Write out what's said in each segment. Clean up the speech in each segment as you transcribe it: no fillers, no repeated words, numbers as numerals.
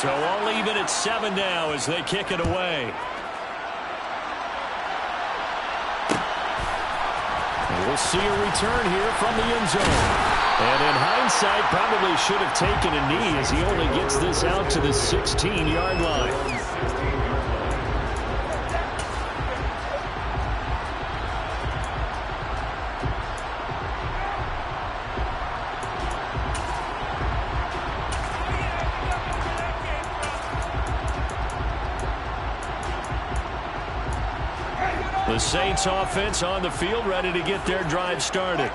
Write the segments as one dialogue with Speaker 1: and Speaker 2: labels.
Speaker 1: So all even at 7 now as they kick it away. And we'll see a return here from the end zone. And in hindsight, probably should have taken a knee as he only gets this out to the 16-yard line. The Saints offense on the field, ready to get their drive started.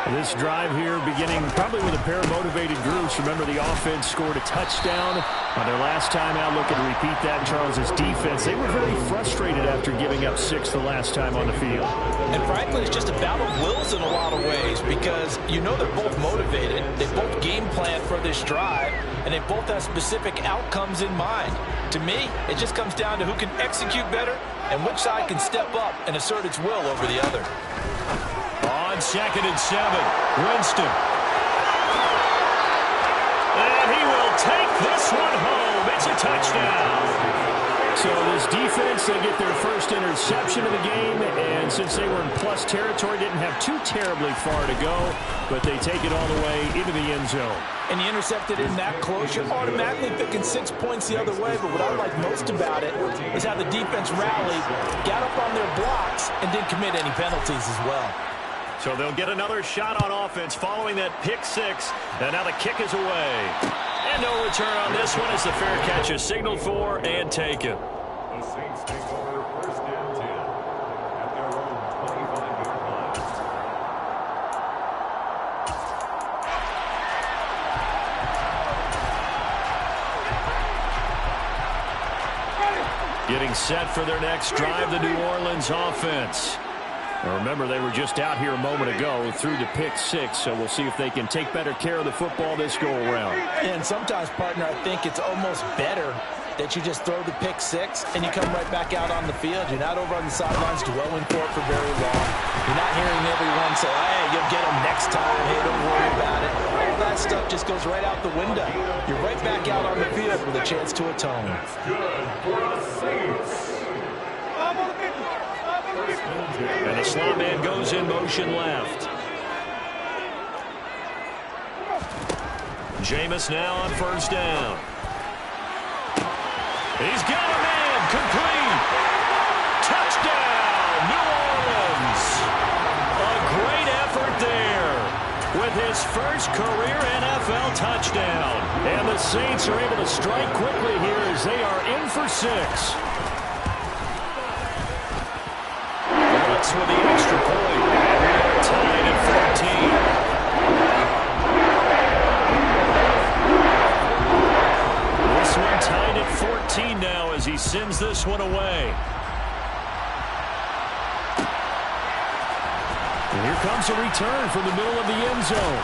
Speaker 1: This drive here beginning probably with a pair of motivated groups. Remember, the offense scored a touchdown on their last time out. Looking to repeat that. Charles's defense, they were very frustrated after giving up 6 the last time on the field.
Speaker 2: And frankly, it's just a battle of wills in a lot of ways because you know they're both motivated. They both game plan for this drive, and they both have specific outcomes in mind. To me, it just comes down to who can execute better and which side can step up and assert its will over the other.
Speaker 1: On 2nd and 7, Winston. And he will take this one home. It's a touchdown. So this defense, they get their first interception of the game, and since they were in plus territory, didn't have too terribly far to go, but they take it all the way into the end zone.
Speaker 2: And you intercepted in that close, you're automatically picking 6 points the other way, but what I like most about it is how the defense rallied, got up on their blocks, and didn't commit any penalties as well.
Speaker 1: So they'll get another shot on offense following that pick 6, and now the kick is away. And no return on this one as the fair catch is signaled for and taken.
Speaker 3: The Saints take over 1st and 10 at their own 25-yard line.
Speaker 1: Getting set for their next drive, the New Orleans offense. Now remember, they were just out here a moment ago through the pick 6, so we'll see if they can take better care of the football this go-around.
Speaker 2: And sometimes, partner, I think it's almost better that you just throw the pick 6 and you come right back out on the field. You're not over on the sidelines dwelling for it for very long. You're not hearing everyone say, hey, you'll get them next time. Hey, don't worry about it. All that stuff just goes right out the window. You're right back out on the field with a chance to atone.
Speaker 3: That's good for the Saints.
Speaker 1: And the slot man goes in motion left. Jameis now on 1st down. He's got a man, complete. Touchdown, New Orleans. A great effort there with his first career NFL touchdown. And the Saints are able to strike quickly here as they are in for 6. With the extra point, and we are tied at 14. This one tied at 14 now as he sends this one away. And here comes a return from the middle of the end zone.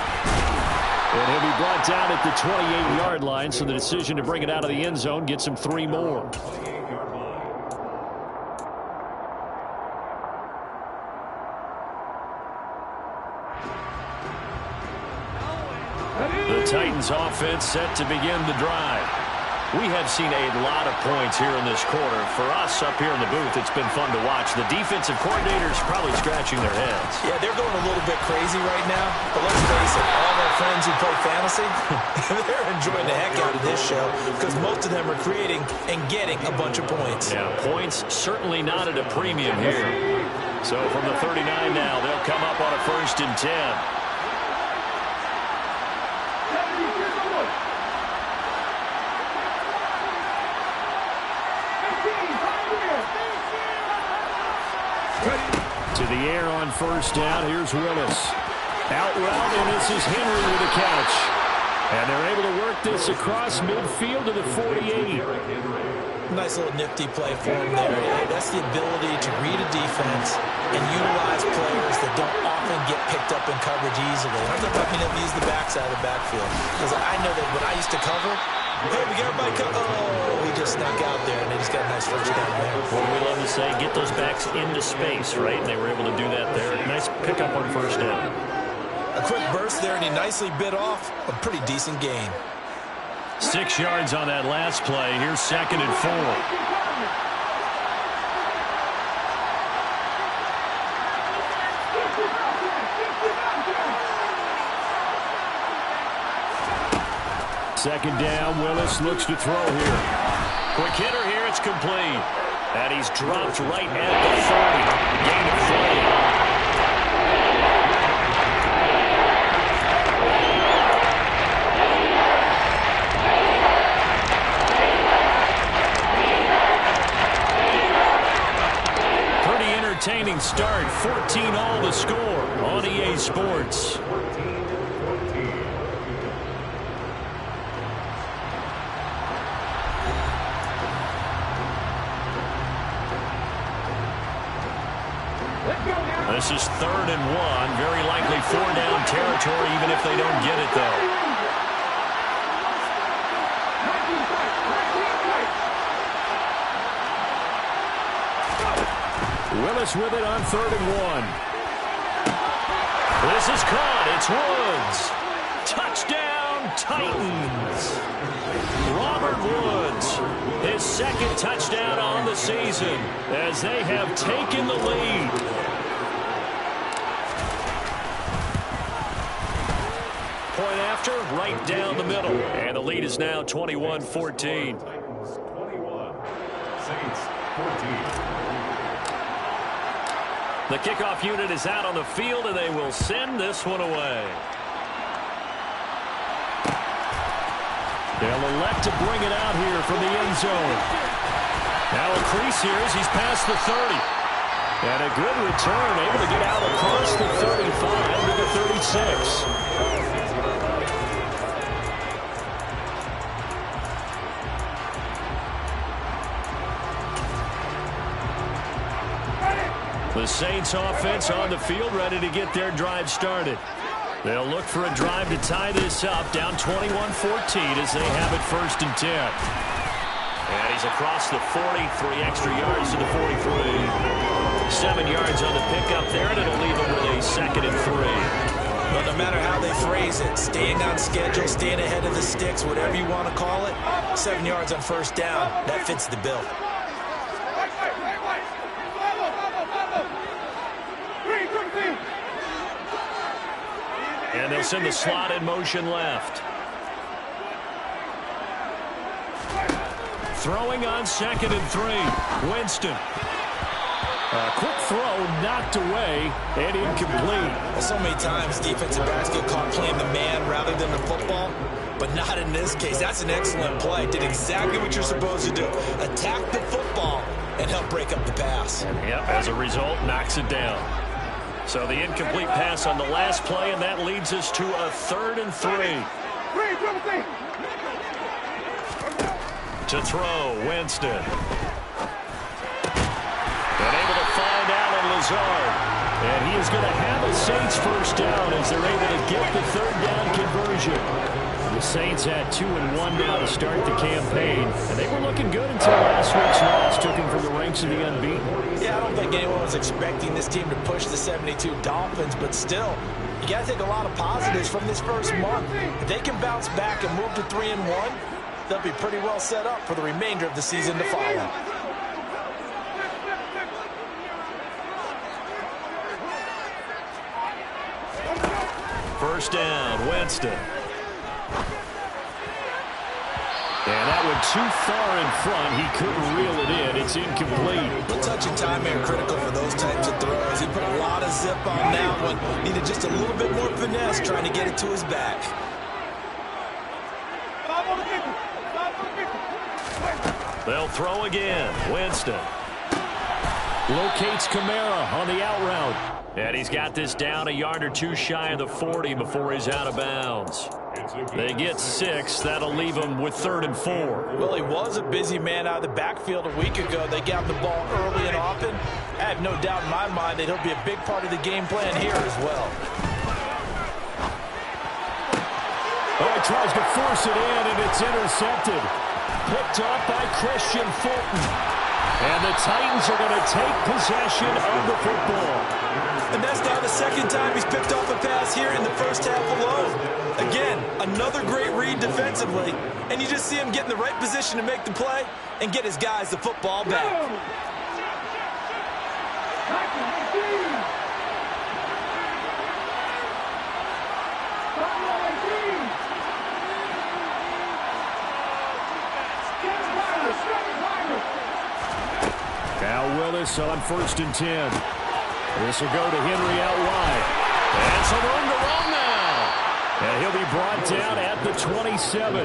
Speaker 1: And he'll be brought down at the 28-yard line, so the decision to bring it out of the end zone gets him 3 more. The Titans offense set to begin the drive. We have seen a lot of points here in this quarter. For us up here in the booth, it's been fun to watch. The defensive coordinators probably scratching their heads.
Speaker 2: Yeah, they're going a little bit crazy right now. But let's face it, all of our friends who play fantasy, they're enjoying the heck out of this show because most of them are creating and getting a bunch of points.
Speaker 1: Yeah, points certainly not at a premium here. So from the 39 now, they'll come up on a 1st and 10. To the air on 1st down. Here's Willis. Out route, and this is Henry with a catch. And they're able to work this across midfield to the 48.
Speaker 2: Nice little nifty play for him there. That's the ability to read a defense and utilize players that don't often get picked up in coverage easily. I'm talking about being able to use the backside of the backfield. Because I know that when I used to cover, hey, we got everybody cover. Oh, he just snuck out there, and they just got a nice first down there.
Speaker 1: Well, we love to say, get those backs into space, right? And they were able to do that there. Nice pickup on 1st down.
Speaker 2: A quick burst there, and he nicely bit off a pretty decent gain.
Speaker 1: 6 yards on that last play. Here's 2nd and 4. Second down, Willis looks to throw here. Quick hitter here, it's complete. And he's dropped right at the 30. Gain of 3. Pretty entertaining start. 14-all the score on EA Sports. This is 3rd and 1. Very likely 4-down territory, even if they don't get it, though. Willis with it on 3rd and 1. This is caught. It's Woods. Touchdown, Titans. Robert Woods, his 2nd touchdown on the season as they have taken the lead. Point after, right down the middle. And the lead is now 21-14.
Speaker 3: Titans 21, Saints 14.
Speaker 1: The kickoff unit is out on the field, and they will send this one away. They'll elect to bring it out here from the end zone. Now a crease here as he's past the 30. And a good return, able to get out across the 35 to the 36. The Saints offense on the field, ready to get their drive started. They'll look for a drive to tie this up, down 21-14 as they have it 1st and 10. And he's across the 40, 3 extra yards to the 43. 7 yards on the pickup there, and it'll leave him with a 2nd and 3.
Speaker 2: But no matter how they phrase it, staying on schedule, staying ahead of the sticks, whatever you want to call it, 7 yards on 1st down, that fits the bill.
Speaker 1: And they'll send the slot in motion left. Throwing on 2nd and 3. Winston. A quick throw knocked away and incomplete.
Speaker 2: Well, so many times defensive backs get caught playing the man rather than the football, but not in this case. That's an excellent play. Did exactly what you're supposed to do. Attack the football and help break up the pass.
Speaker 1: Yep, as a result, knocks it down. So the incomplete pass on the last play, and that leads us to a 3rd and 3. To throw, Winston. And able to find Allen Lazard. And he is going to have a Saints 1st down as they're able to get the 3rd down conversion. The Saints had 2-1 now to start the campaign, and they were looking good until last week's loss took them from the ranks of the unbeaten.
Speaker 2: Yeah, I don't think anyone was expecting this team to push the 72 Dolphins, but still, you got to take a lot of positives from this first month. If they can bounce back and move to 3-1, they'll be pretty well set up for the remainder of the season to follow.
Speaker 1: First down, Winston. And that one too far in front. He couldn't reel it in. It's incomplete.
Speaker 2: The touch and time are critical for those types of throws. He put a lot of zip on that one. Needed just a little bit more finesse trying to get it to his back.
Speaker 1: They'll throw again. Winston. Locates Kamara on the out route. And he's got this down a yard or two shy of the 40 before he's out of bounds. They get 6. That'll leave him with 3rd and 4.
Speaker 2: Well, he was a busy man out of the backfield a week ago. They got the ball early and often. I have no doubt in my mind that he'll be a big part of the game plan here as well.
Speaker 1: Oh, he tries to force it in, and it's intercepted. Picked up by Christian Fulton. And the Titans are going to take possession of the football.
Speaker 2: And that's now the 2nd time he's picked off a pass here in the first half alone. Again, Another great read defensively, and you just see him get in the right position to make the play and get his guys the football back.
Speaker 1: Now Willis on 1st and 10. This will go to Henry out wide. And some room to run now. And he'll be brought down at the 27.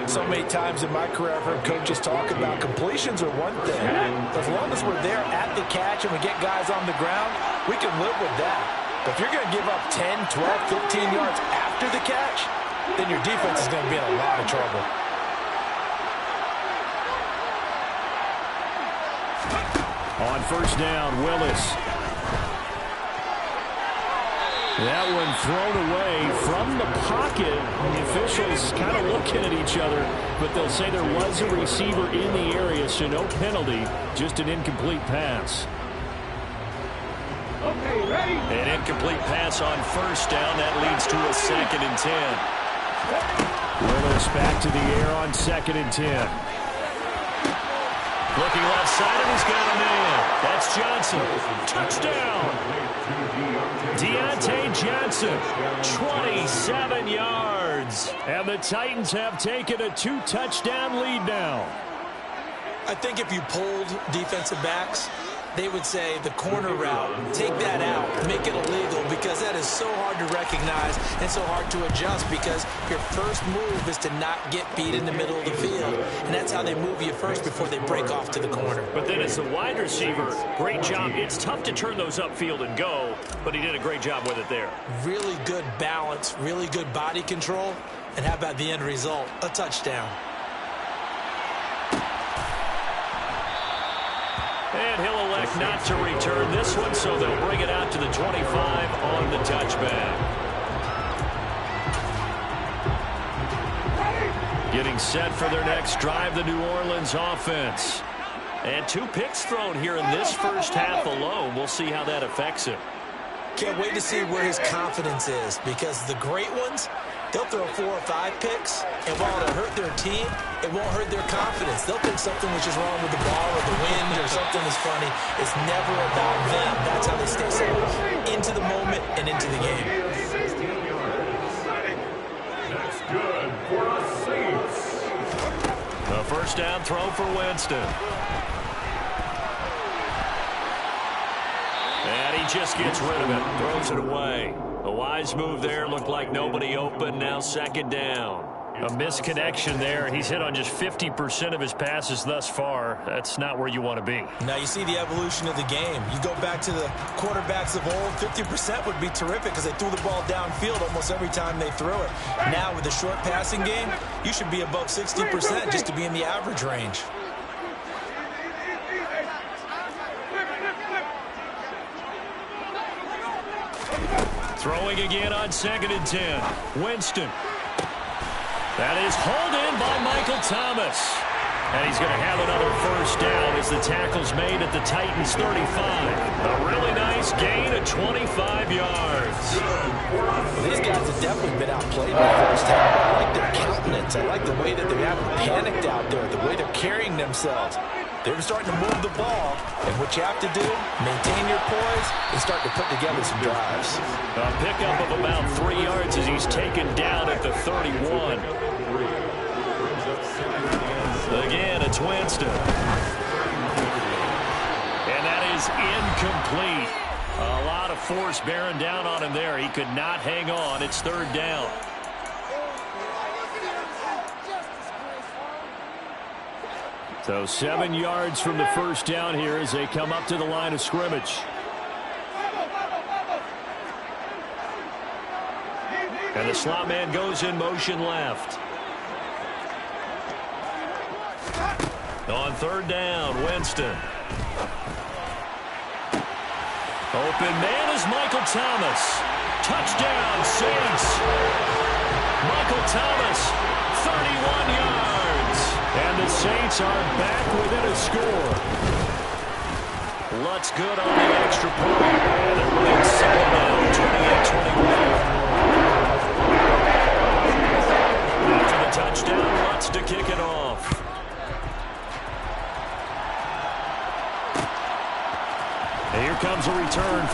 Speaker 2: So many times in my career I've heard coaches talk about completions are one thing. As long as we're there at the catch and we get guys on the ground, we can live with that. But if you're going to give up 10, 12, 15 yards after the catch, then your defense is going to be in a lot of trouble.
Speaker 1: On 1st down, Willis. That one thrown away from the pocket. The officials kind of looking at each other, but they'll say there was a receiver in the area, so no penalty, just an incomplete pass.
Speaker 3: Okay, ready?
Speaker 1: An incomplete pass on 1st down. That leads to a 2nd and 10. Willis back to the air on 2nd and 10. Looking left side, and he's got a man. That's Johnson. Touchdown. Deontay Johnson, 27 yards. And the Titans have taken a 2-touchdown lead now.
Speaker 2: I think if you polled defensive backs, they would say the corner route, take that out, make it illegal, because that is so hard to recognize and so hard to adjust, because your first move is to not get beat in the middle of the field. And that's how they move you first before they break off to the corner.
Speaker 1: But then as a wide receiver, great job. It's tough to turn those upfield and go, but he did a great job with it there.
Speaker 2: Really good balance, really good body control, and how about the end result? A touchdown.
Speaker 1: And he'll elect not to return this one, so they'll bring it out to the 25 on the touchback. Getting set for their next drive, the New Orleans offense. And 2 picks thrown here in this first half alone. We'll see how that affects him.
Speaker 2: Can't wait to see where his confidence is, because the great ones, they'll throw 4 or 5 picks, and while it'll hurt their team, it won't hurt their confidence. They'll think something was just wrong with the ball or the wind or something is funny. It's never about them. That's how they stay so into the moment and into the game.
Speaker 3: That's good for the Saints.
Speaker 1: A 1st down throw for Winston. And he just gets rid of it, throws it away. A wise move there, looked like nobody open, now 2nd down. A misconnection there. He's hit on just 50% of his passes thus far. That's not where you want to be.
Speaker 2: Now you see the evolution of the game. You go back to the quarterbacks of old, 50% would be terrific because they threw the ball downfield almost every time they threw it. Now with the short passing game, you should be above 60% just to be in the average range.
Speaker 1: Throwing again on 2nd and 10. Winston. That is hauled in by Michael Thomas. And he's going to have another 1st down as the tackle's made at the Titans' 35. A really nice gain of 25 yards.
Speaker 2: These guys have definitely been outplayed in the first half. I like their countenance. I like the way that they haven't panicked out there, the way they're carrying themselves. They're starting to move the ball, and what you have to do, maintain your poise and start to put together some drives.
Speaker 1: A pickup of about 3 yards as he's taken down at the 31. Again, it's Winston. And that is incomplete. A lot of force bearing down on him there. He could not hang on. It's 3rd down. So 7 yards from the 1st down here as they come up to the line of scrimmage. And the slot man goes in motion left. On 3rd down, Winston. Open man is Michael Thomas. Touchdown, Saints. Michael Thomas, 31 yards. And the Saints are back within a score. Lutz good on the extra point. And they're running 7 now, 28-21.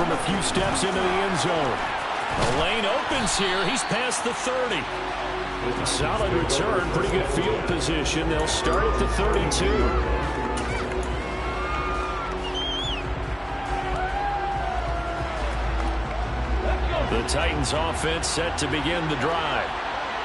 Speaker 1: from a few steps into the end zone. The lane opens here. He's past the 30. Solid return, pretty good field position. They'll start at the 32. The Titans offense set to begin the drive.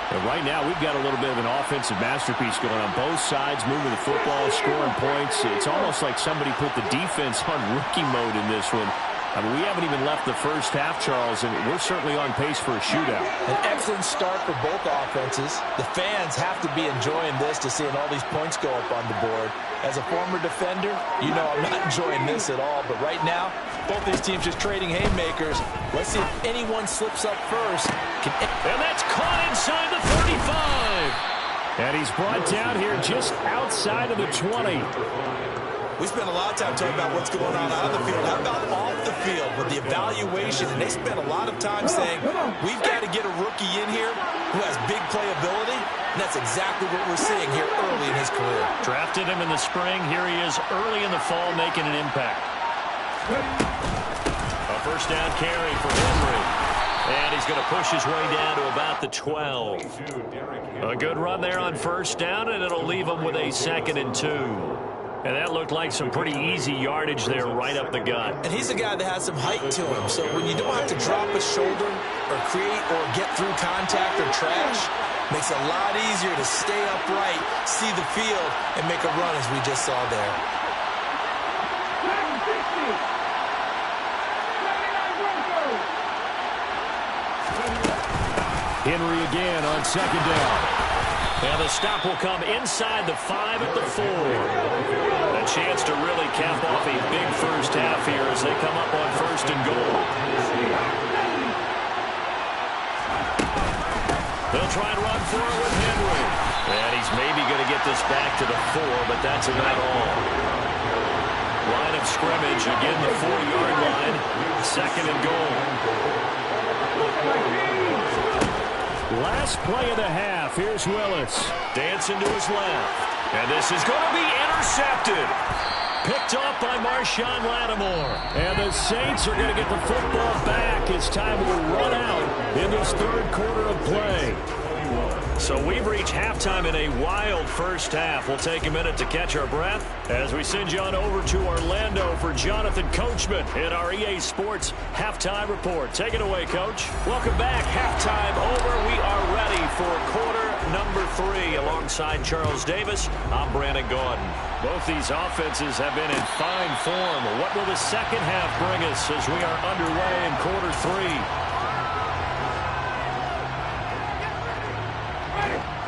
Speaker 1: And right now, we've got a little bit of an offensive masterpiece going on both sides, moving the football, scoring points. It's almost like somebody put the defense on rookie mode in this one. I mean, we haven't even left the first half, Charles, and we're certainly on pace for a shootout.
Speaker 2: An excellent start for both offenses. The fans have to be enjoying this to seeing all these points go up on the board. As a former defender, you know I'm not enjoying this at all. But right now, both these teams just trading haymakers. Let's see if anyone slips up first.
Speaker 1: And that's caught inside the 35. And he's brought down here just outside of the 20.
Speaker 2: We spent a lot of time talking about what's going on out of the field. How about off the field with the evaluation? And they spent a lot of time saying, we've got to get a rookie in here who has big playability. And that's exactly what we're seeing here early in his career.
Speaker 1: Drafted him in the spring. Here he is early in the fall making an impact. A first down carry for Henry. And he's going to push his way down to about the 12. A good run there on first down, and it'll leave him with a 2nd and 2. And that looked like some pretty easy yardage there right up the gut.
Speaker 2: And he's a guy that has some height to him. So when you don't have to drop a shoulder or create or get through contact or trash, makes it a lot easier to stay upright, see the field, and make a run as we just saw there.
Speaker 1: Henry again on 2nd down. And the stop will come inside the 5 at the 4. A chance to really cap off a big first half here as they come up on 1st and goal. They'll try and run for it with Henry. And he's maybe going to get this back to the 4, but that's about all. Line of scrimmage, again the 4-yard line. 2nd and goal. Last play of the half. Here's Willis. Dancing to his left. And this is going to be intercepted. Picked off by Marshawn Lattimore. And the Saints are going to get the football back as time will run out in this 3rd quarter of play. So we've reached halftime in a wild first half. We'll take a minute to catch our breath as we send you on over to Orlando for Jonathan Coachman in our EA Sports Halftime Report. Take it away, Coach. Welcome back. Halftime over. We are ready for quarter number 3. Alongside Charles Davis, I'm Brandon Gaudin. Both these offenses have been in fine form. What will the second half bring us as we are underway in quarter 3?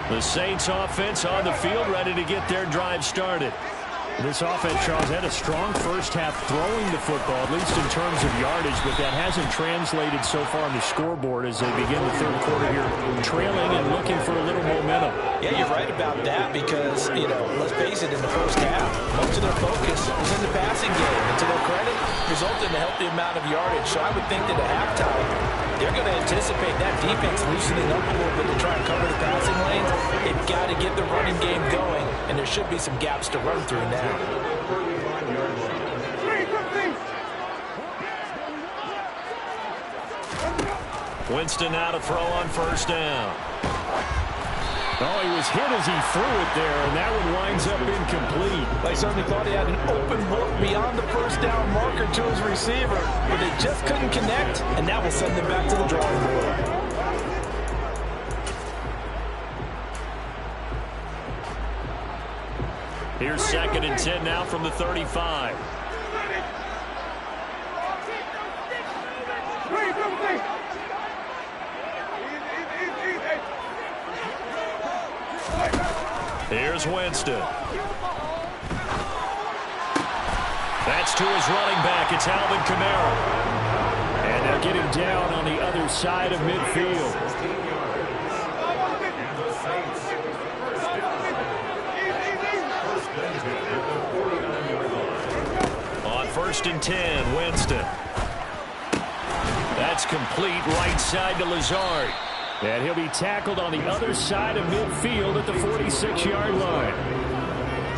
Speaker 1: The Saints offense on the field, ready to get their drive started. This offense, Charles, had a strong first half throwing the football, at least in terms of yardage, but that hasn't translated so far on the scoreboard as they begin the 3rd quarter here, trailing and looking for a little momentum.
Speaker 2: Yeah, you're right about that because, let's face it, in the first half, most of their focus was in the passing game. And to their credit, resulted in a healthy amount of yardage. So I would think that at halftime, they're going to anticipate that defense loosening up a little bit to try and cover the passing lanes. They've got to get the running game going, and there should be some gaps to run through now.
Speaker 1: Winston now to throw on first down. Oh, he was hit as he threw it there, and that one winds up incomplete.
Speaker 2: They certainly thought he had an open look beyond the first down marker to his receiver, but they just couldn't connect, and that will send them back to the drawing board.
Speaker 1: Here's 2nd and 10 now from the 35. Here's Winston. That's to his running back. It's Alvin Kamara. And they'll get him down on the other side of midfield. On 1st and 10, Winston. That's complete right side to Lazard. And he'll be tackled on the other side of midfield at the 46-yard line.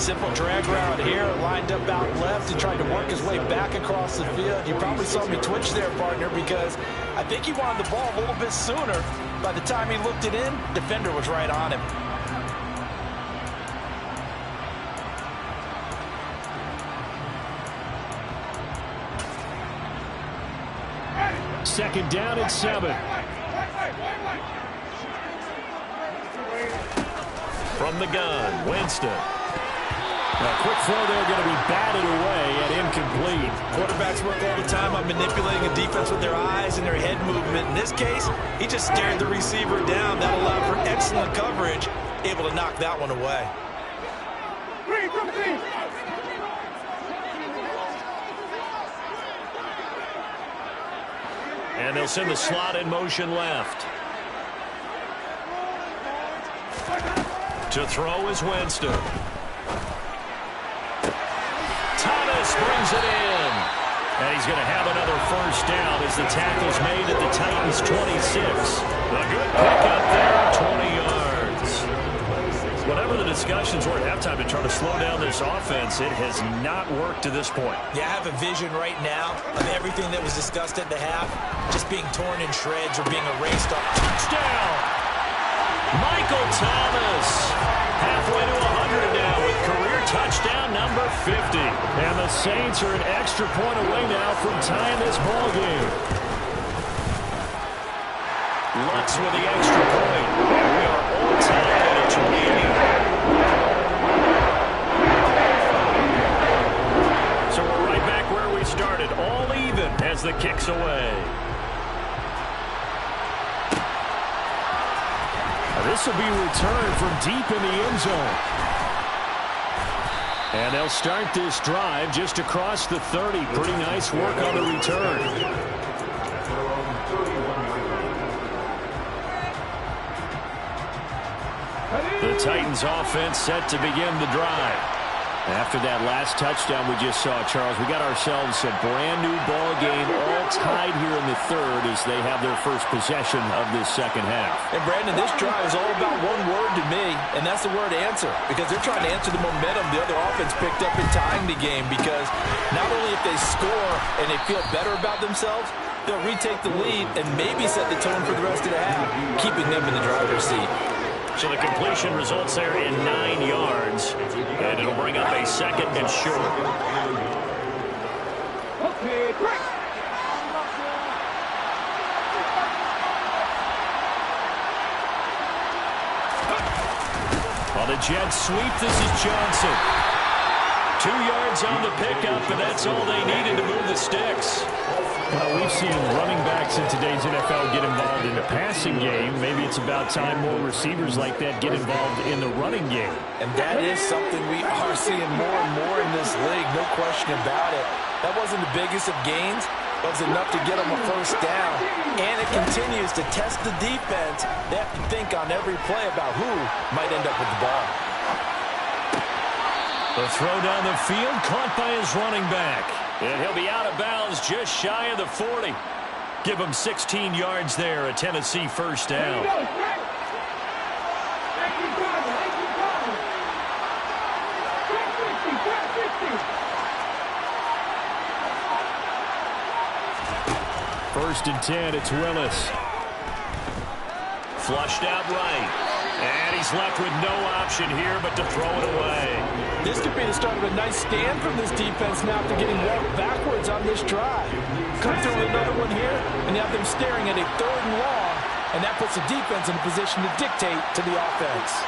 Speaker 2: Simple drag route here, lined up out left and tried to work his way back across the field. You probably saw me twitch there, partner, because I think he wanted the ball a little bit sooner. By the time he looked it in, defender was right on him.
Speaker 1: Second down and 7. From the gun, Winston. A quick throw there, going to be batted away and incomplete.
Speaker 2: Quarterbacks work all the time on manipulating a defense with their eyes and their head movement. In this case, he just stared the receiver down. That allowed for excellent coverage, able to knock that one away.
Speaker 1: And they'll send the slot in motion left. To throw is Winston. Thomas brings it in. And he's going to have another first down as the tackle's made at the Titans' 26. A good pickup there, 20 yards. Whatever the discussions were at halftime to try to slow down this offense, it has not worked to this point.
Speaker 2: Yeah, I have a vision right now of everything that was discussed at the half just being torn in shreds or being erased off.
Speaker 1: Touchdown! Michael Thomas, halfway to 100 now with career touchdown number 50. And the Saints are an extra point away now from tying this ball game. Lux with the extra point. And we are all tied at 28. So we're right back where we started, all even as the kick's away. This will be returned from deep in the end zone. And they'll start this drive just across the 30. Pretty nice work on the return. The Titans offense set to begin the drive. After that last touchdown we just saw, Charles, we got ourselves a brand new ball game, all tied here in the third as they have their first possession of this second half.
Speaker 2: And Brandon, this drive is all about one word to me, and that's the word answer, because they're trying to answer the momentum the other offense picked up in tying the game, because not only if they score and they feel better about themselves, they'll retake the lead and maybe set the tone for the rest of the half, keeping them in the driver's seat.
Speaker 1: So the completion results there in 9 yards, and it'll bring up a second and short. On the jet sweep, this is Johnson. 2 yards on the pickup, and that's all they needed to move the sticks. Well, we've seen running backs in today's NFL get involved in the passing game. Maybe it's about time more receivers like that get involved in the running game.
Speaker 2: And that is something we are seeing more and more in this league, no question about it. That wasn't the biggest of gains, but it was enough to get them a first down. And it continues to test the defense. They have to think on every play about who might end up with the ball.
Speaker 1: The throw down the field, caught by his running back. And he'll be out of bounds just shy of the 40. Give him 16 yards there, a Tennessee first down. First and 10, it's Willis. Flushed out right. And he's left with no option here but to throw it away.
Speaker 2: This could be the start of a nice stand from this defense now after getting walked backwards on this drive. Come through with another one here, and you have them staring at a 3rd and long, and that puts the defense in a position to dictate to the offense.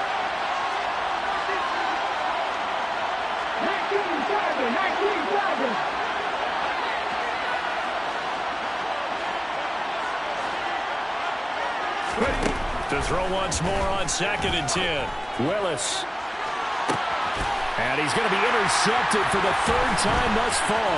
Speaker 1: To throw once more on 2nd and 10. Willis. And he's going to be intercepted for the 3rd time thus far.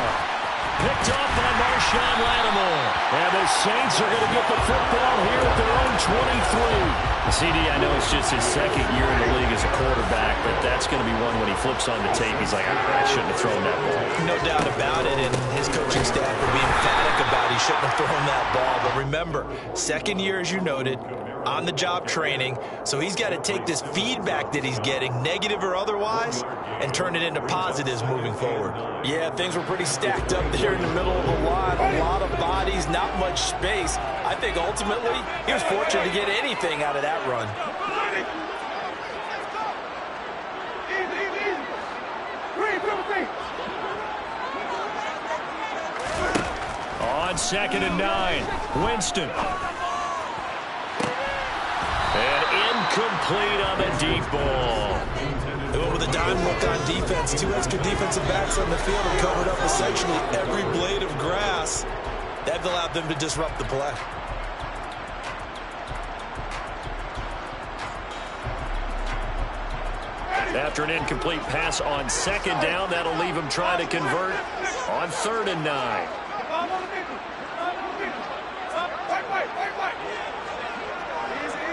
Speaker 1: Picked off by Marshawn Lattimore. And the Saints are going to get the football here at their own 23. CD, I know it's just his 2nd year in the league as a quarterback, but that's going to be one when he flips on the tape. He's like, I shouldn't have thrown that ball.
Speaker 2: No doubt about it, and his coaching staff will be emphatic about he shouldn't have thrown that ball. But remember, 2nd year, as you noted, on-the-job training, so he's got to take this feedback that he's getting, negative or otherwise, and turn it into positives moving forward. Yeah, things were pretty stacked up there in the middle of the line. A lot of bodies, not much space. I think ultimately he was fortunate to get anything out of that run.
Speaker 1: On 2nd and 9, Winston. And incomplete on the deep ball.
Speaker 2: They went with a dime look on defense. 2 extra defensive backs on the field and covered up essentially every blade of grass. That allowed them to disrupt the play.
Speaker 1: After an incomplete pass on 2nd down, that'll leave him trying to convert on 3rd and 9.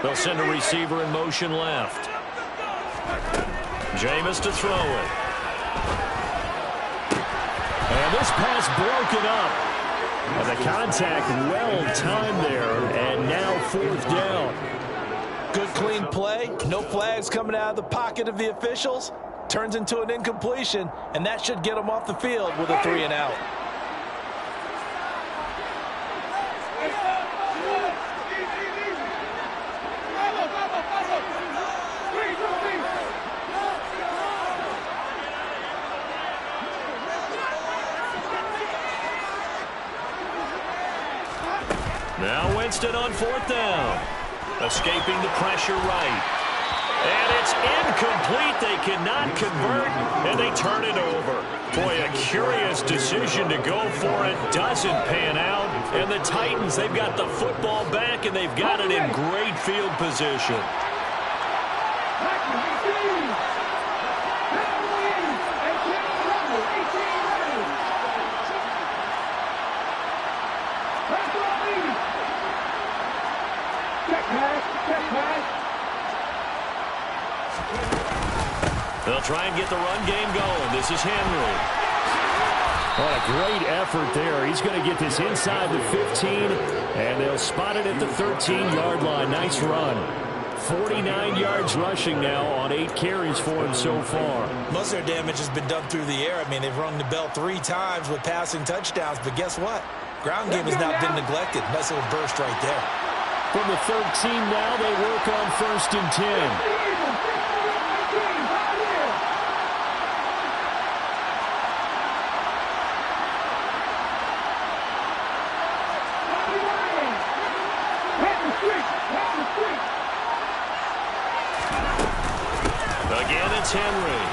Speaker 1: They'll send a receiver in motion left. Jameis to throw it. And this pass broken up. And the contact well timed there. And now 4th down.
Speaker 2: Good clean play. No flags coming out of the pocket of the officials. Turns into an incompletion. And that should get them off the field with a 3 and out.
Speaker 1: Now Winston on 4th down. Escaping the pressure right. And it's incomplete. They cannot convert, and they turn it over. Boy, a curious decision to go for it. Doesn't pan out. And the Titans, they've got the football back, and they've got it in great field position. They'll try and get the run game going. This is Henry. What a great effort there. He's going to get this inside the 15, and they'll spot it at the 13-yard line. Nice run. 49 yards rushing now on 8 carries for him so far.
Speaker 2: Most of their damage has been done through the air. I mean, they've rung the bell 3 times with passing touchdowns, but guess what? Ground game has not been neglected. Nice little burst right there.
Speaker 1: From the 13 now, they work on 1st and 10. Again, it's Henry.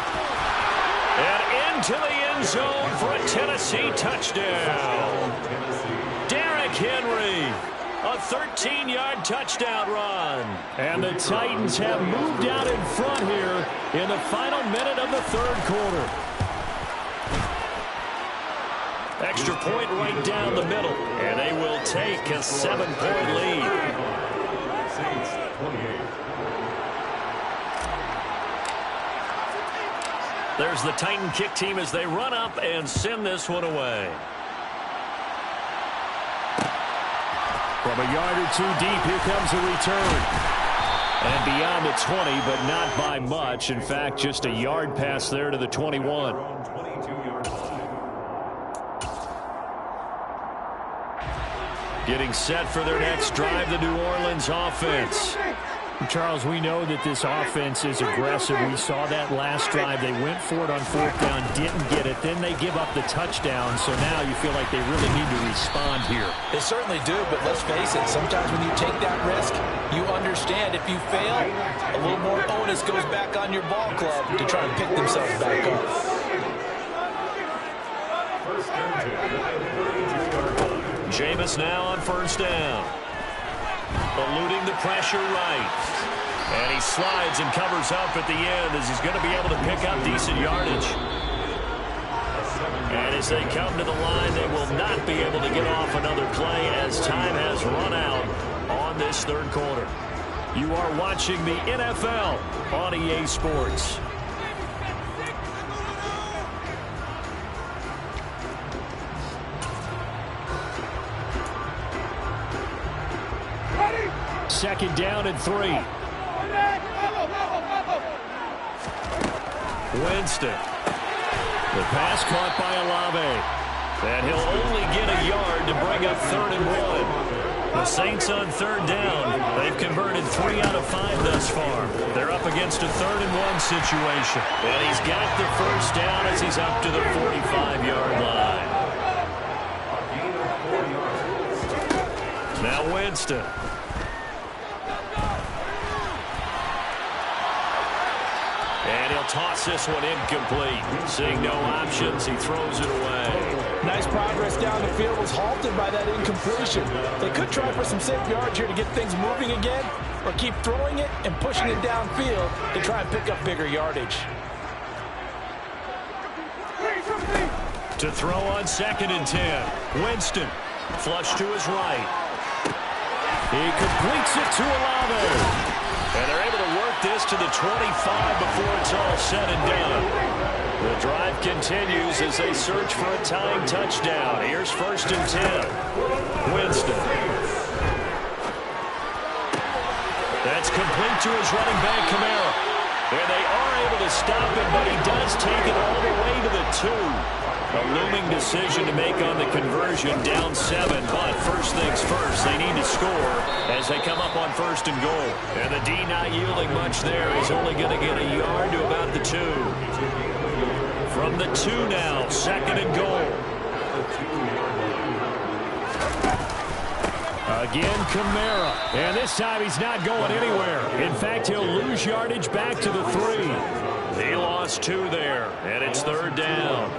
Speaker 1: And into the end zone for a Tennessee touchdown. Derrick Henry, a 13-yard touchdown run. And the Titans have moved out in front here in the final minute of the 3rd quarter. Extra point right down the middle. And they will take a 7-point lead. There's the Titan kick team as they run up and send this one away. From a yard or 2 deep, here comes a return. And beyond the 20, but not by much. In fact, just a yard pass there to the 21. Getting set for their next drive, the New Orleans offense. Charles, we know that this offense is aggressive. We saw that last drive. They went for it on 4th down, didn't get it. Then they give up the touchdown. So now you feel like they really need to respond here.
Speaker 2: They certainly do, but let's face it. Sometimes when you take that risk, you understand if you fail, a little more onus goes back on your ball club to try and pick themselves back up.
Speaker 1: Jameis now on 1st down. Eluding the pressure right. And he slides and covers up at the end as he's going to be able to pick up decent yardage. And as they come to the line, they will not be able to get off another play as time has run out on this 3rd quarter. You are watching the NFL on EA Sports. second down and 3. Winston. The pass caught by Olave. And he'll only get a yard to bring up 3rd and 1. The Saints on 3rd down. They've converted 3 out of 5 thus far. They're up against a 3rd and 1 situation. And he's got the first down as he's up to the 45-yard line. Now Winston. And he'll toss this one incomplete. Seeing no options, he throws it away.
Speaker 2: Nice progress down the field was halted by that incompletion. They could try for some safe yards here to get things moving again, or keep throwing it and pushing it downfield to try and pick up bigger yardage.
Speaker 1: To throw on 2nd and 10. Winston, flush to his right. He completes it to Olave. And they're able to work this to the 25 before it's all said and done. The drive continues as they search for a tying touchdown. Here's 1st and 10. Winston. That's complete to his running back, Kamara. And they are able to stop him, but he does take it all the way to the 2. A looming decision to make on the conversion, down 7. But first things first, they need to score as they come up on 1st and goal. And the D not yielding much there. He's only going to get a yard to about the 2. From the 2 now, 2nd and goal. Again, Kamara. And this time he's not going anywhere. In fact, he'll lose yardage back to the 3. He lost 2 there, and it's 3rd down.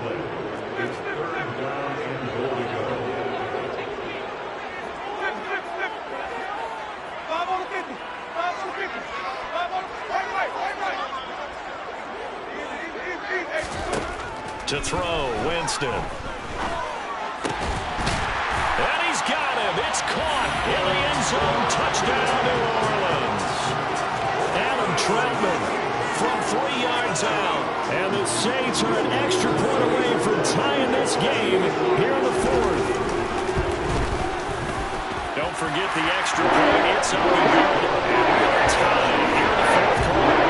Speaker 1: To throw, Winston. And he's got him. It's caught in the end zone. Touchdown, New Orleans. Adam Troutman from 3 yards out. And the Saints are an extra point away from tying this game here in the 4th. Don't forget the extra point. It's up and good. And we are tied here in the 4th quarter.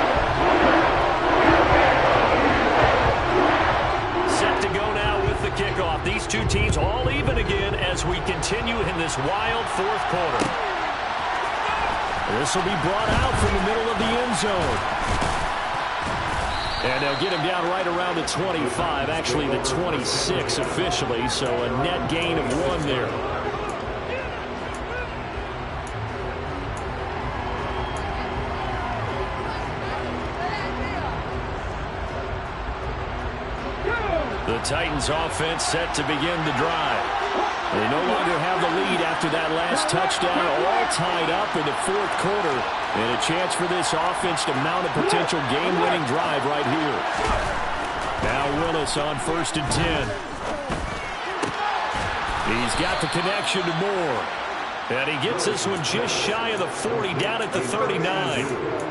Speaker 1: Set to go now with the kickoff. These two teams all even again as we continue in this wild 4th quarter. This will be brought out from the middle of the end zone. And they'll get him down right around the 25, actually the 26 officially, so a net gain of 1 there. The Titans offense set to begin the drive. They no longer have the lead after that last touchdown, all tied up in the 4th quarter. And a chance for this offense to mount a potential game-winning drive right here. Now Willis on 1st and 10. He's got the connection to Moore. And he gets this one just shy of the 40, down at the 39.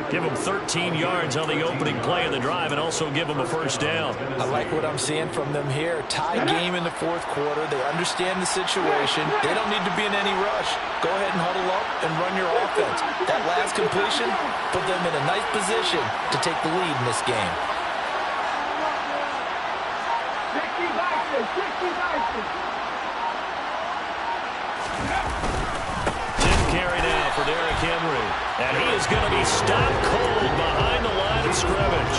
Speaker 1: Give him 13 yards on the opening play of the drive and also give him a first down.
Speaker 2: I like what I'm seeing from them here. Tie game in the 4th quarter. They understand the situation. They don't need to be in any rush. Go ahead and huddle up and run your offense. That last completion put them in a nice position to take the lead in this game.
Speaker 1: Carry now for Derrick Henry. And he is going to be stopped cold behind the line of scrimmage.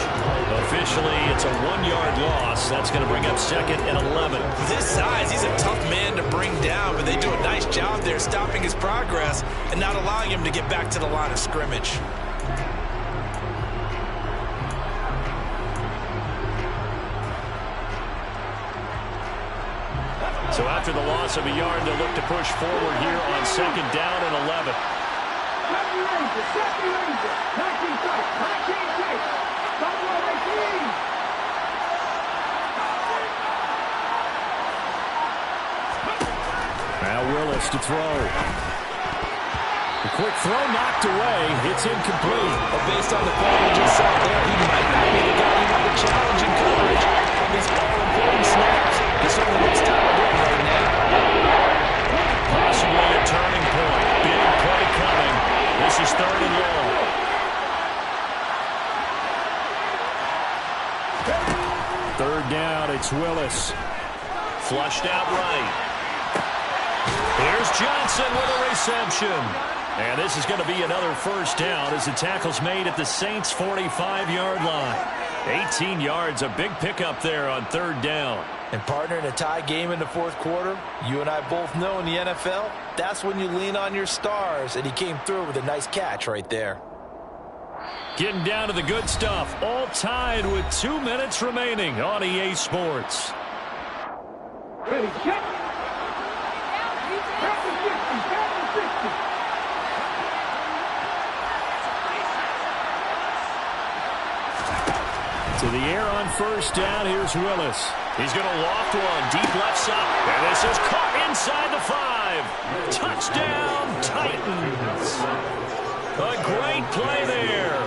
Speaker 1: Officially, it's a 1-yard loss. That's going to bring up 2nd and 11.
Speaker 2: This size, he's a tough man to bring down, but they do a nice job there stopping his progress and not allowing him to get back to the line of scrimmage.
Speaker 1: So after the loss of a yard, they'll look to push forward here on 2nd down and 11. Now Willis to throw. The quick throw knocked away. It's incomplete.
Speaker 2: But based on the play we just saw there, he might not be the guy you want to challenge in coverage on these all-important snaps. He certainly looks tired right now.
Speaker 1: Possibly a turning point. Big play coming. This third and long. Third down, it's Willis. Flushed out right. Here's Johnson with a reception. And this is going to be another first down as the tackle's made at the Saints' 45-yard line. 18 yards, a big pickup there on third down.
Speaker 2: And partner, in a tie game in the fourth quarter, you and I both know in the NFL, that's when you lean on your stars, and he came through with a nice catch right there.
Speaker 1: Getting down to the good stuff, all tied with 2 minutes remaining on EA Sports.
Speaker 3: Ready, check.
Speaker 1: To the air on first down, here's Willis. He's going to loft one, deep left side. And this is caught inside the 5. Touchdown, Titans. A great play there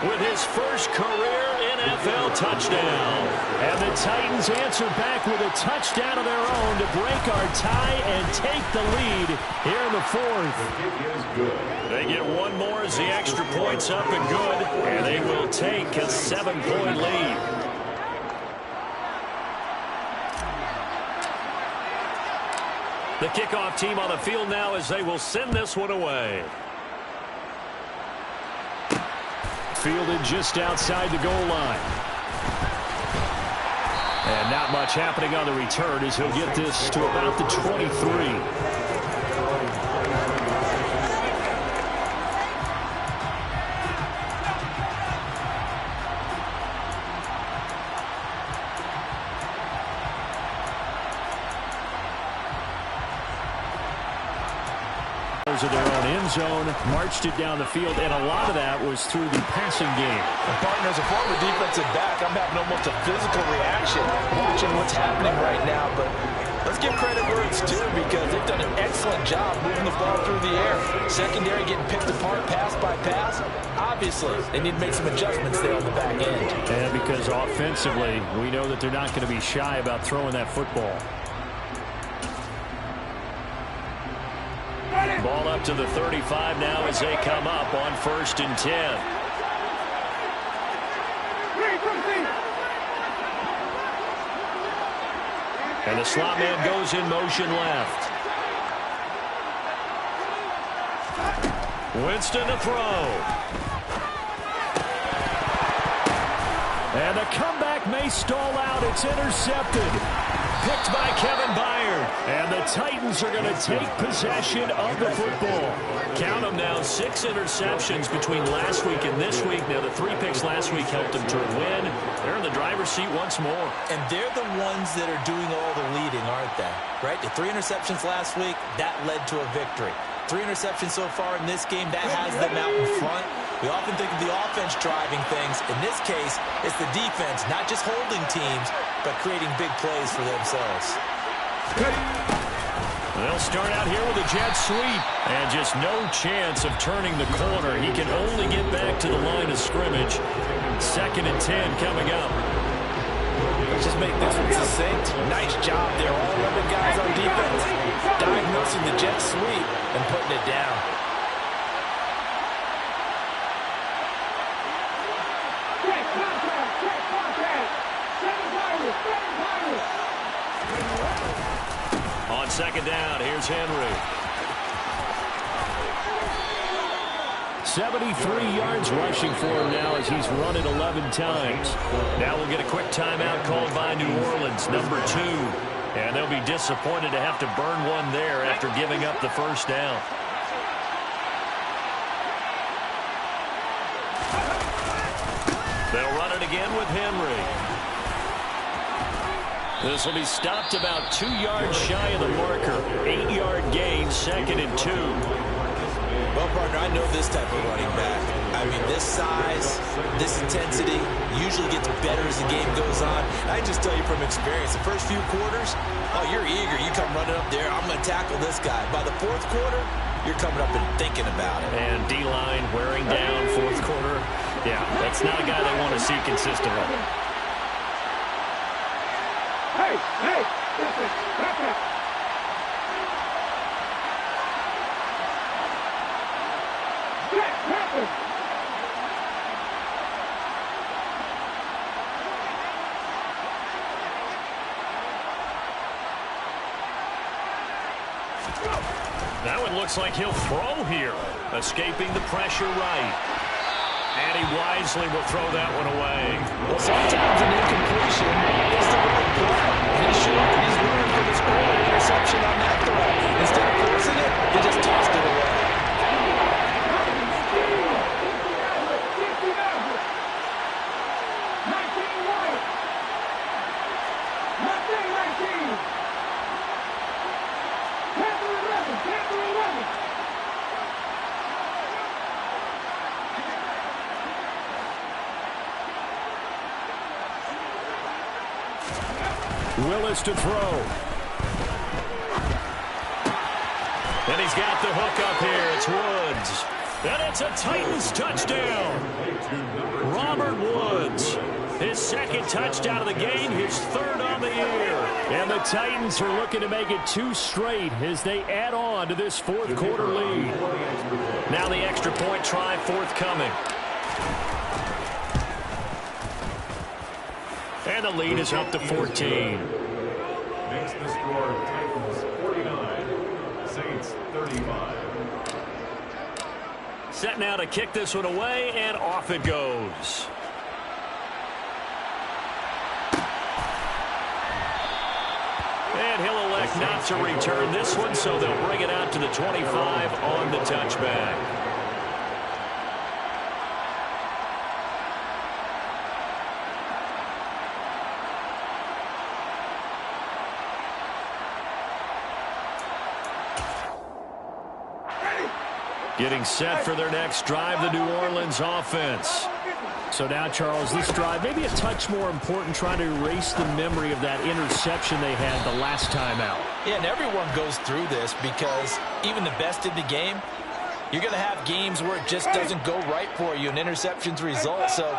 Speaker 1: with his first career NFL touchdown. And the Titans answer back with a touchdown of their own to break our tie and take the lead here in the fourth. They get one more as the extra point's up and good, and they will take a 7-point lead. The kickoff team on the field now as they will send this one away. Fielded just outside the goal line. And not much happening on the return as he'll get this to about the 23. Of their own end zone, marched it down the field, and a lot of that was through the passing game.
Speaker 2: And partner, as a former defensive back, I'm having almost a physical reaction watching what's happening right now, but let's give credit where it's due because they've done an excellent job moving the ball through the air. Secondary getting picked apart pass by pass. Obviously, they need to make some adjustments there on the back end.
Speaker 1: And because offensively, we know that they're not going to be shy about throwing that football. Ball up to the 35 now as they come up on 1st and 10. And the slot man goes in motion left. Winston to throw. And the comeback may stall out. It's intercepted. Picked by Kevin Byard. And the Titans are going to take possession of the football. Count them now, 6 interceptions between last week and this week. Now, the 3 picks last week helped them to win. They're in the driver's seat once more.
Speaker 2: And they're the ones that are doing all the leading, aren't they? Right? The 3 interceptions last week, that led to a victory. 3 interceptions so far in this game, that has them out in front. We often think of the offense driving things. In this case, it's the defense, not just holding teams, but creating big plays for themselves.
Speaker 1: They'll start out here with a jet sweep. And just no chance of turning the corner. He can only get back to the line of scrimmage. 2nd and 10 coming up.
Speaker 2: Let's just make this one succinct. Nice job there. All 11 guys on defense diagnosing the jet sweep and putting it down.
Speaker 1: On 2nd down, here's Henry. 73 yards rushing for him now as he's run it 11 times. Now we'll get a quick timeout called by New Orleans, number 2. And they'll be disappointed to have to burn one there after giving up the first down. They'll run it again with Henry. This will be stopped about 2 yards shy of the marker. 8-yard gain, 2nd and 2.
Speaker 2: Well, partner, I know this type of running back. I mean, this size, this intensity usually gets better as the game goes on. I just tell you from experience, the first few quarters, oh, you're eager. You come running up there, I'm going to tackle this guy. By the 4th quarter, you're coming up and thinking about it.
Speaker 1: And D-line wearing down 4th quarter. Yeah, that's not a guy they want to see consistently.
Speaker 3: Hey, listen, listen. Get,
Speaker 1: Now it looks like he'll throw here, escaping the pressure right. And he wisely will throw that one away.
Speaker 2: Well, sometimes an incompletion is the right play. He's learned from his earlier interception on that throw. Instead of forcing it, he just tossed it away.
Speaker 1: Willis to throw. And he's got the hook up here. It's Woods. And it's a Titans touchdown. Robert Woods. His second touchdown of the game, his third on the year. And the Titans are looking to make it 2 straight as they add on to this fourth quarter lead. Now the extra point try forthcoming. And the lead is up to 14.
Speaker 3: Makes the score Titans 49, Saints 35.
Speaker 1: Set now to kick this one away, and off it goes. And he'll elect not to return this one, so they'll bring it out to the 25 on the touchback. Getting set for their next drive, the New Orleans offense. So now, Charles, this drive maybe a touch more important, trying to erase the memory of that interception they had the last time out.
Speaker 2: Yeah, and everyone goes through this because even the best in the game, you're going to have games where it just doesn't go right for you and interceptions result. So,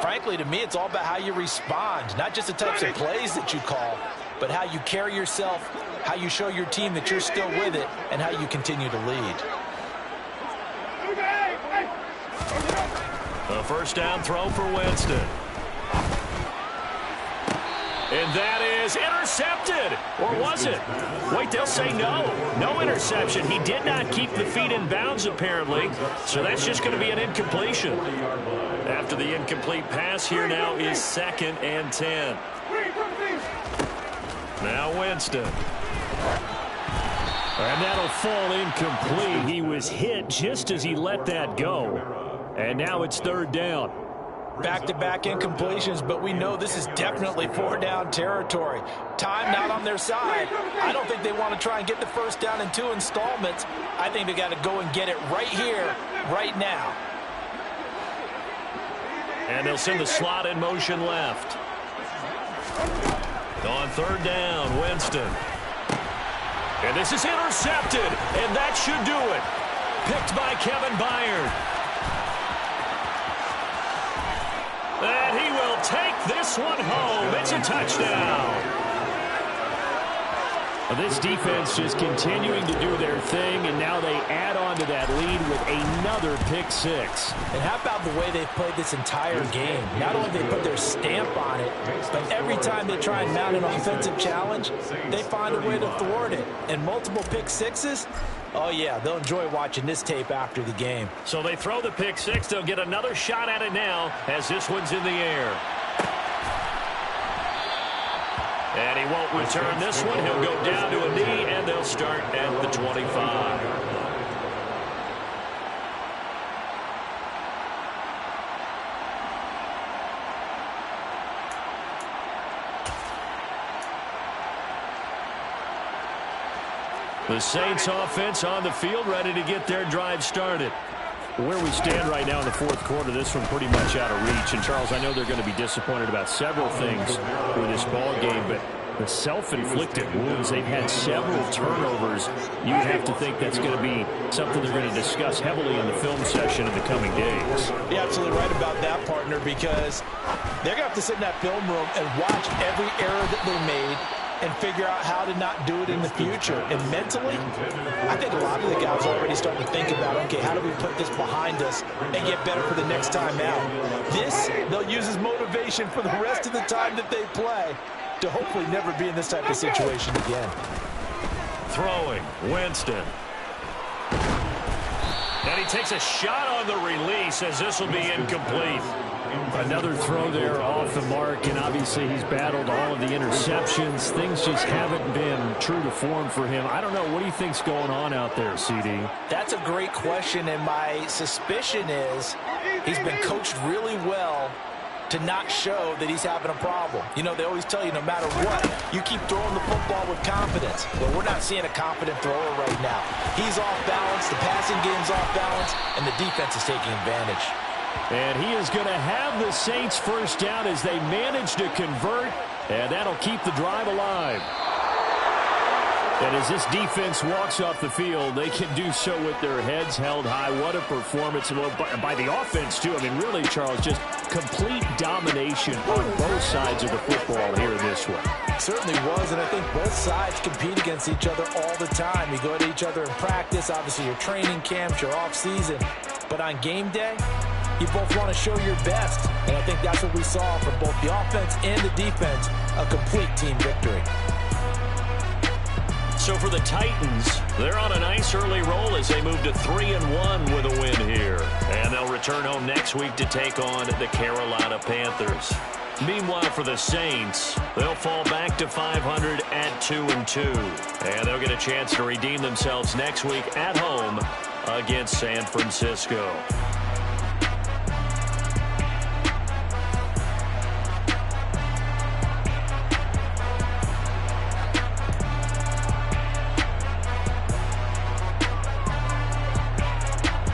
Speaker 2: frankly, to me, it's all about how you respond, not just the types of plays that you call, but how you carry yourself, how you show your team that you're still with it, and how you continue to lead.
Speaker 1: A first down throw for Winston. And that is intercepted. Or was it? Wait, they'll say no. No interception. He did not keep the feet in bounds, apparently. So that's just going to be an incompletion. After the incomplete pass, here now is 2nd and 10. Now Winston. And that'll fall incomplete. He was hit just as he let that go. And now it's 3rd down.
Speaker 2: Back-to-back incompletions, but we know this is definitely 4-down territory. Time not on their side. I don't think they want to try and get the first down in 2 installments. I think they got to go and get it right here, right now.
Speaker 1: And they'll send the slot in motion left. On 3rd down, Winston. And this is intercepted, and that should do it. Picked by Kevin Byard. And he will take this one home. It's a touchdown. This defense just continuing to do their thing, and now they add on to that lead with another pick 6.
Speaker 2: And how about the way they've played this entire game? Not only they put their stamp on it, but every time they try and mount an offensive challenge, they find a way to thwart it. And multiple pick 6s, oh yeah, they'll enjoy watching this tape after the game.
Speaker 1: So they throw the pick 6. They'll get another shot at it now as this one's in the air. And he won't return this one. He'll go down to a knee, and they'll start at the 25. The Saints offense on the field, ready to get their drive started. Where we stand right now in the 4th quarter, this one pretty much out of reach. And, Charles, I know they're going to be disappointed about several things with this ball game, but the self-inflicted wounds, they've had several turnovers. You have to think that's going to be something they're going to discuss heavily in the film session in the coming days.
Speaker 2: You're absolutely right about that, partner, because they're going to have to sit in that film room and watch every error that they made and figure out how to not do it in the future. And mentally, I think a lot of the guys are already starting to think about, okay, how do we put this behind us and get better for the next time out? This, they'll use as motivation for the rest of the time that they play to hopefully never be in this type of situation again.
Speaker 1: Throwing, Winston. And he takes a shot on the release as this will be incomplete. Another throw there off the mark, and obviously he's battled all of the interceptions. Things just haven't been true to form for him. I don't know. What do you think's going on out there, CD?
Speaker 2: That's a great question, and my suspicion is he's been coached really well to not show that he's having a problem. You know, they always tell you no matter what, you keep throwing the football with confidence. Well, we're not seeing a confident thrower right now. He's off balance, the passing game's off balance, and the defense is taking advantage.
Speaker 1: And he is going to have the Saints first down as they manage to convert, and that'll keep the drive alive. And as this defense walks off the field, they can do so with their heads held high. What a performance by the offense, too. I mean, really, Charles, just complete domination on both sides of the football here in this one.
Speaker 2: It certainly was, and I think both sides compete against each other all the time. You go to each other in practice, obviously your training camps, your off-season. But on game day, you both want to show your best. And I think that's what we saw from both the offense and the defense, a complete team victory.
Speaker 1: So for the Titans, they're on a nice early roll as they move to 3-1 with a win here. And they'll return home next week to take on the Carolina Panthers. Meanwhile, for the Saints, they'll fall back to 500 at 2-2. And they'll get a chance to redeem themselves next week at home against San Francisco.